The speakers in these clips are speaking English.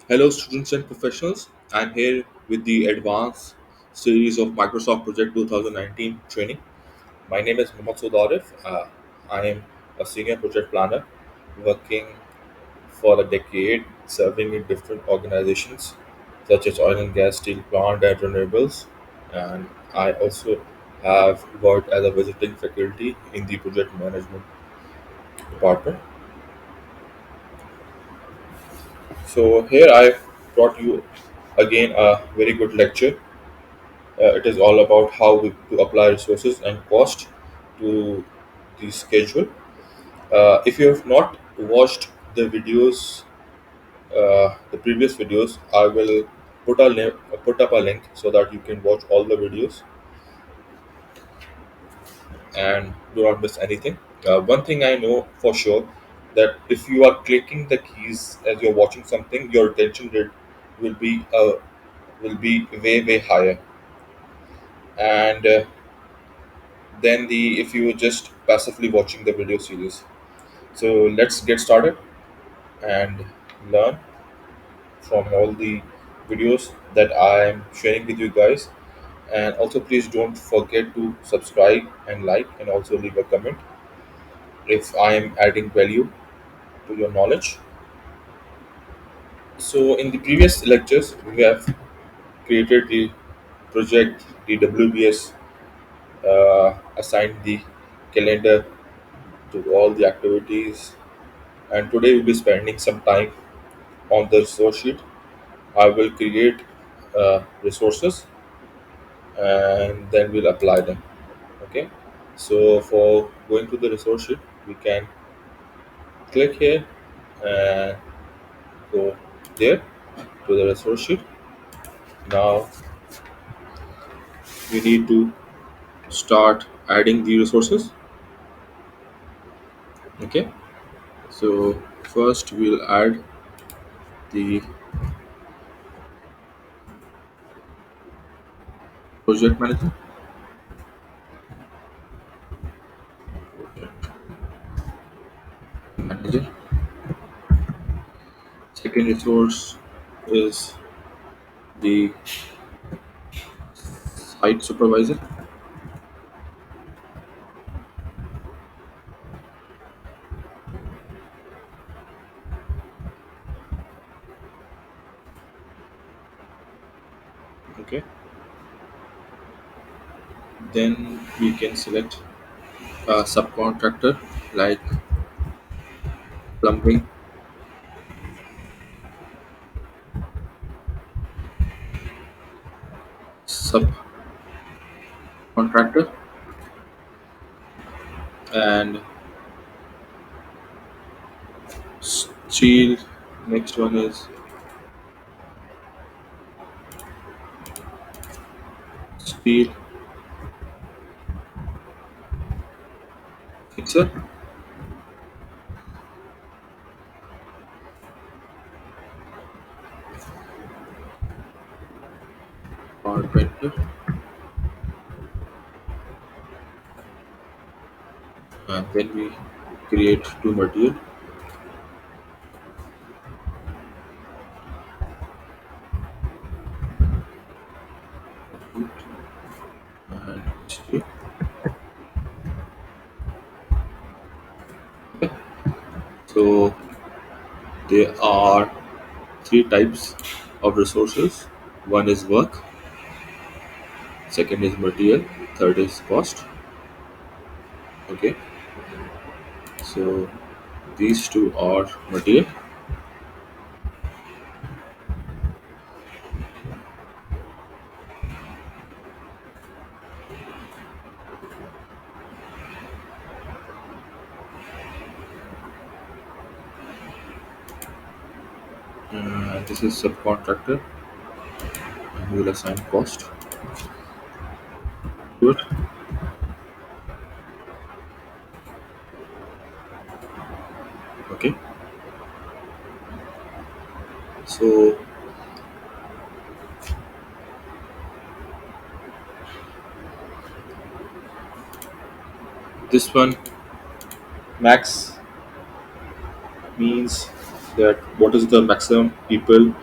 Hello, students and professionals. I'm here with the advanced series of Microsoft Project 2019 training. My name is Mohammad Sodarif. I am a senior project planner working for a decade, serving in different organizations such as oil and gas, steel plant, and renewables. And I also have worked as a visiting faculty in the project management department. So here I brought you again a very good lecture. It is all about how to apply resources and cost to the schedule. If you have not watched the videos, the previous videos, I will put up a link so that you can watch all the videos and do not miss anything. One thing I know for sure that if you are clicking the keys as you're watching something, your attention rate will be uh, will be way higher. And than the if you were just passively watching the video series. So let's get started and learn from all the videos that I am sharing with you guys. And also, please don't forget to subscribe and like, and also leave a comment if I am adding value to your knowledge. So, in the previous lectures, we have created the project, the WBS, assigned the calendar to all the activities, and today we'll be spending some time on the resource sheet. I will create resources and then we'll apply them. Okay. So for going to the resource sheet, we can click here and go there to the resource sheet. Now we need to start adding the resources. Okay. So first we'll add the project manager. Manager. Second resource is the site supervisor. Okay. Then we can select a subcontractor like plumbing subcontractor, and steel. Next one is steel fixer, carpenter, and then we create two material and steel. So there are three types of resources. One is work, second is material, third is cost. Okay, so these two are material. This is subcontractor, and we will assign cost to it. Okay, so this one max means that what is the maximum people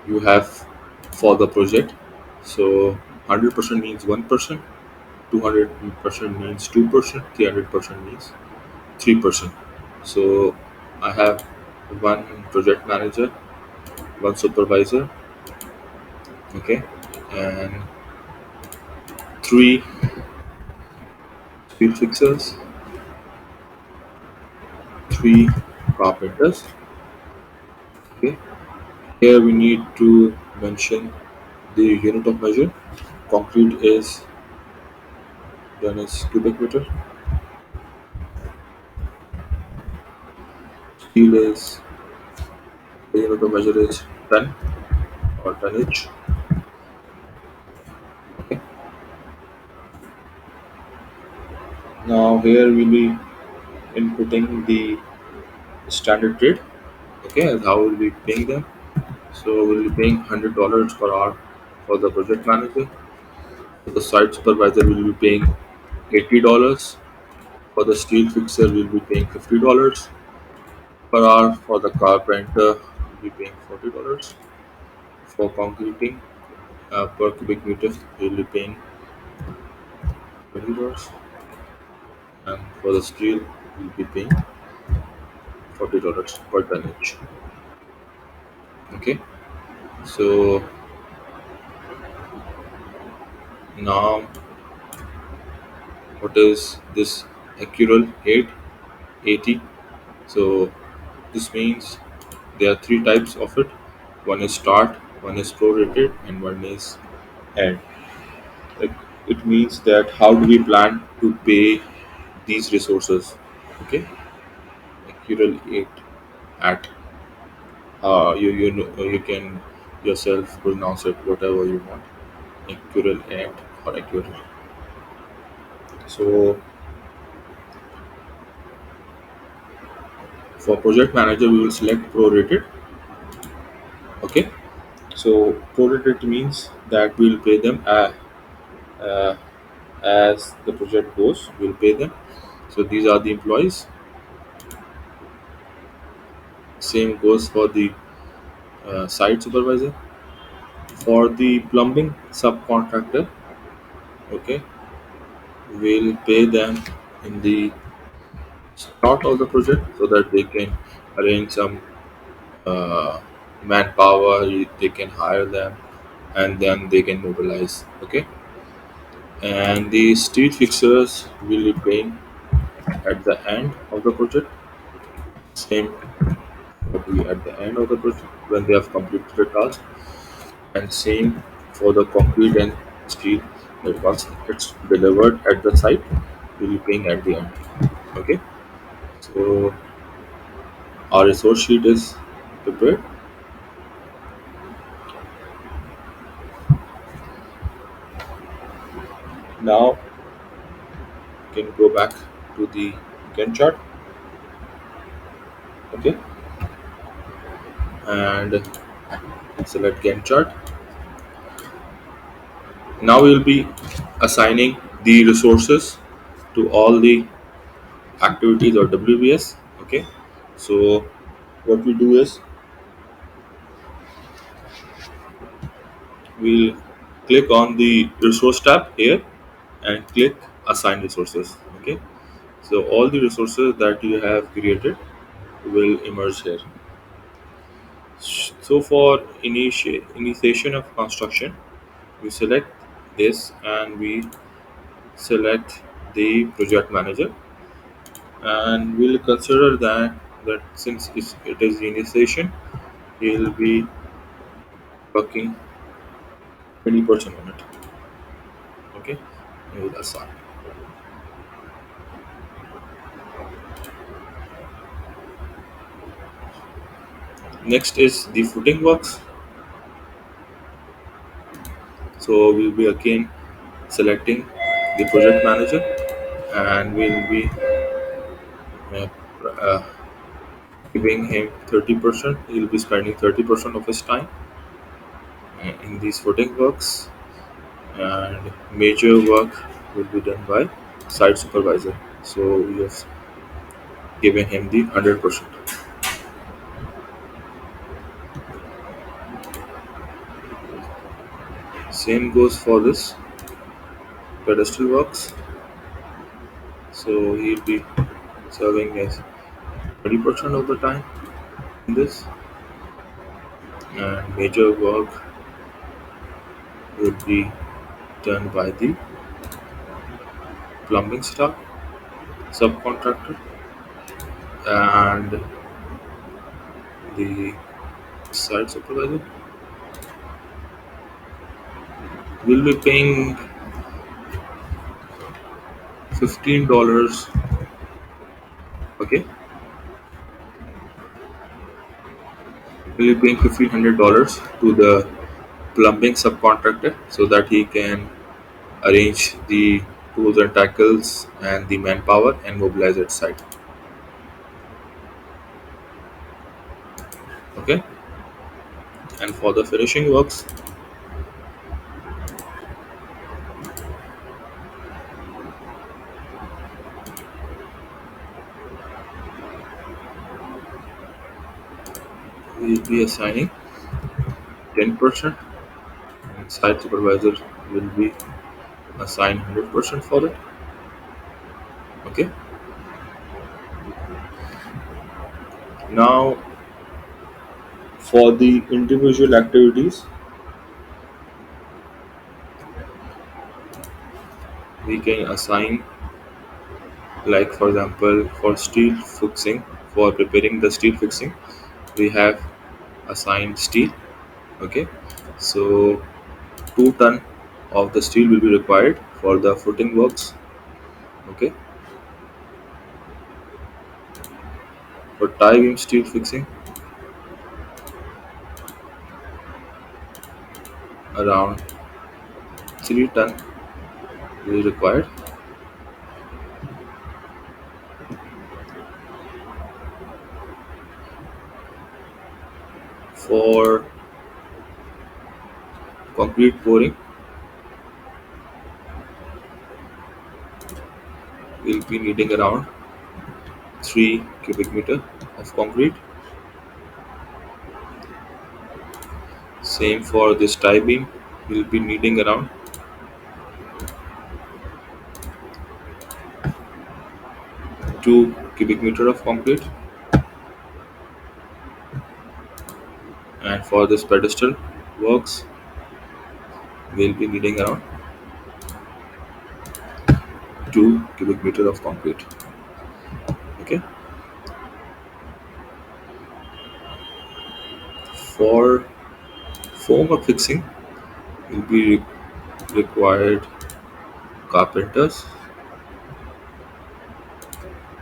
you have for the project. So 100% means 1%, 200% means 2%, 300% means 3%. So I have one project manager, one supervisor, okay, and three speed fixers, three carpenters. Okay, here we need to mention the unit of measure. Concrete is done as cubic meter. Steel is the unit of measure is ton or tonnage. Okay. Now here we'll be inputting the standard rate. Okay, as how we'll be paying them. So we'll be paying $100 per hour for the project manager. For the site supervisor, we'll be paying $80. For the steel fixer, we'll be paying $50 per hour. For the carpenter, we'll be paying $40. For concreting, per cubic meter, we'll be paying $20. And for the steel, we'll be paying $40 per tonnage. Okay, so now what is this Accurial 880? So this means there are three types of it. One is start, one is prorated, and one is end. Like, it means that how do we plan to pay these resources? Okay, Accurial 8 at you know you can yourself pronounce it whatever you want. Accurial 8 or Accurial. So for project manager, we will select prorated. Okay, so prorated means that we will pay them uh, as the project goes. We'll pay them. So these are the employees. Same goes for the site supervisor. For the plumbing subcontractor, okay, we'll pay them in the start of the project so that they can arrange some uh, manpower. They can hire them, and then they can mobilize. Okay, and the street fixers will be paying at the end of the project. Same will be at the end of the project when they have completed the task, and same for the concrete and steel, that once it's delivered at the site we'll be paying at the end. Okay, so our resource sheet is prepared. Now you can go back to the Gantt chart. Okay, and select Gantt chart. Now we will be assigning the resources to all the activities or WBS. Okay, so what we do is we'll click on the resource tab here and click assign resources. Okay, so all the resources that you have created will emerge here. So for initiation of construction, we select this and we select the project manager, and we'll consider that since it is the initiation, he'll be working 20% on it. Okay, we will assign. Next is the footing works. So we'll be again selecting the project manager, and we'll be uh, uh, giving him 30%. He'll be spending 30% of his time in these footing works, and major work will be done by site supervisor. So we have given him the 100%. Same goes for this pedestal works. So he'll be serving as 20% of the time in this, and major work will be done by the plumbing staff, subcontractor, and the site supervisor. We'll be paying $15. Okay, we'll be paying $1,500 to the plumbing subcontractor so that he can arrange the tools and tackles and the manpower and mobilize at site. Okay, and for the finishing works, we'll be assigning 10%, and site supervisor will be assigned 100% for it. Okay, now for the individual activities, we can assign, like for example, for steel fixing, for preparing the steel fixing, we have assigned steel. Okay, so 2 ton of the steel will be required for the footing works. Okay, for tie beam steel fixing, around 3 ton will be required. For concrete pouring, we'll be needing around 3 cubic meter of concrete. Same for this tie beam, we'll be needing around 2 cubic meter of concrete. And for this pedestal works, we'll be needing around 2 cubic meter of concrete. Okay, for foam fixing, will be required carpenters.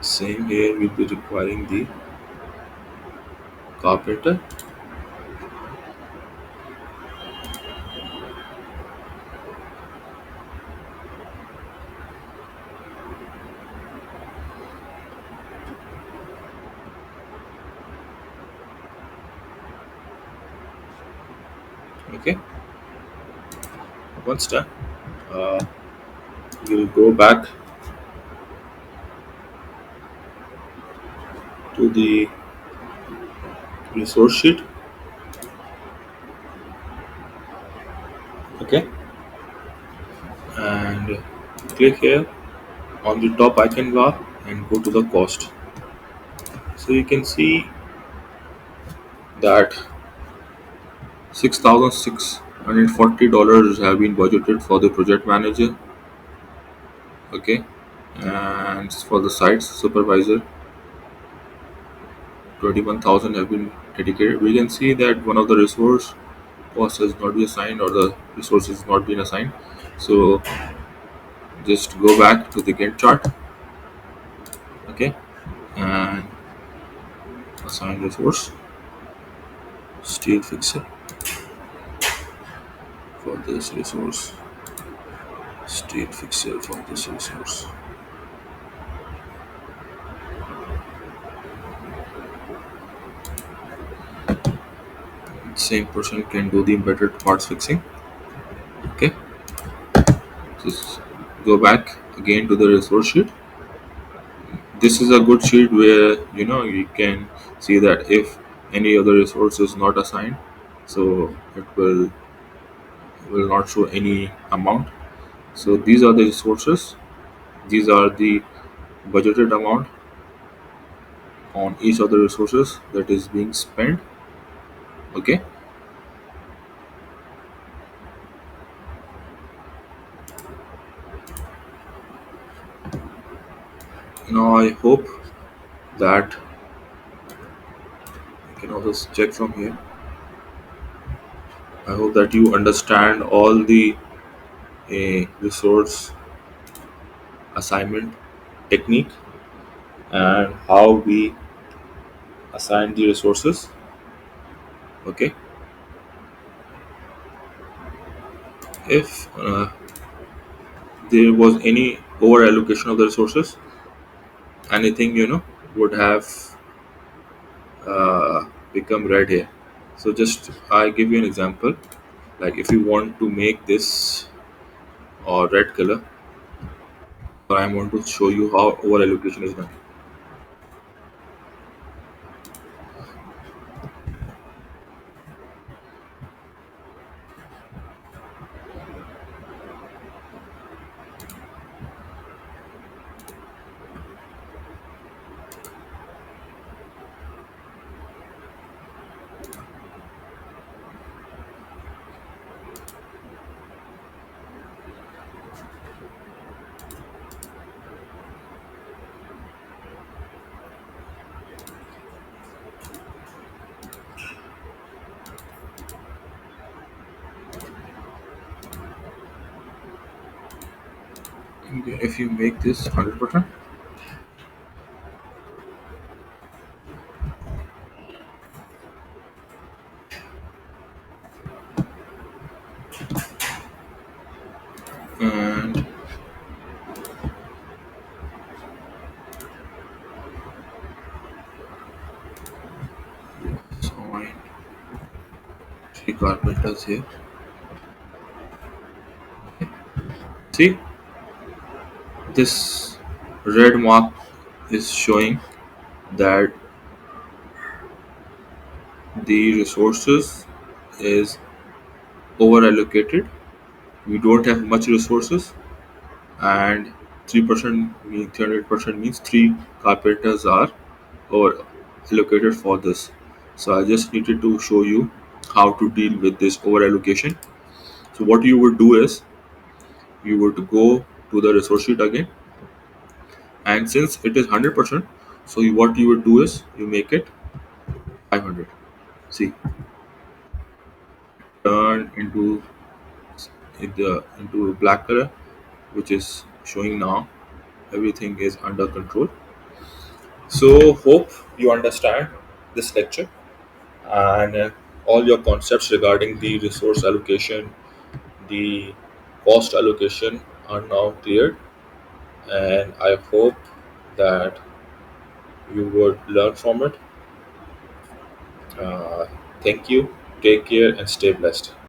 Same here, we'll be requiring the carpenter. Okay, once done, uh, we'll go back to the resource sheet. Okay, and click here on the top icon bar and go to the cost. So you can see that $6,640 have been budgeted for the project manager. Okay, and for the site supervisor, 21,000 have been dedicated. We can see that one of the resource cost has not been assigned, or the resource has not been assigned. So just go back to the Gantt chart. Okay, and assign resource steel fixer for this resource, steel fixer for this resource. Same person can do the embedded parts fixing. Okay, just go back again to the resource sheet. This is a good sheet where you can see that if any other resource is not assigned, so it will will not show any amount. So these are the resources. These are the budgeted amount on each of the resources that is being spent. Okay. Now I hope that you can also check from here. I hope that you understand all the resource assignment technique and how we assign the resources. Okay. If there was any over allocation of the resources, anything would have become red here. So just I give you an example. Like if you want to make this red color, or I want to show you how over allocation is done. Okay, if you make this 100%, and so my three carpenters here. See, this red mark is showing that the resources is over allocated. We don't have much resources, and 3% means 300% means three carpenters are over allocated for this. So I just needed to show you how to deal with this over allocation. So what you would do is you would go to the resource sheet again, and since it is 100%, so what you would do is you make it 500. See, turn into black color, which is showing now everything is under control. So hope you understand this lecture, and all your concepts regarding the resource allocation, the cost allocation are now cleared, and I hope that you would learn from it. Uh, Thank you, take care, and stay blessed.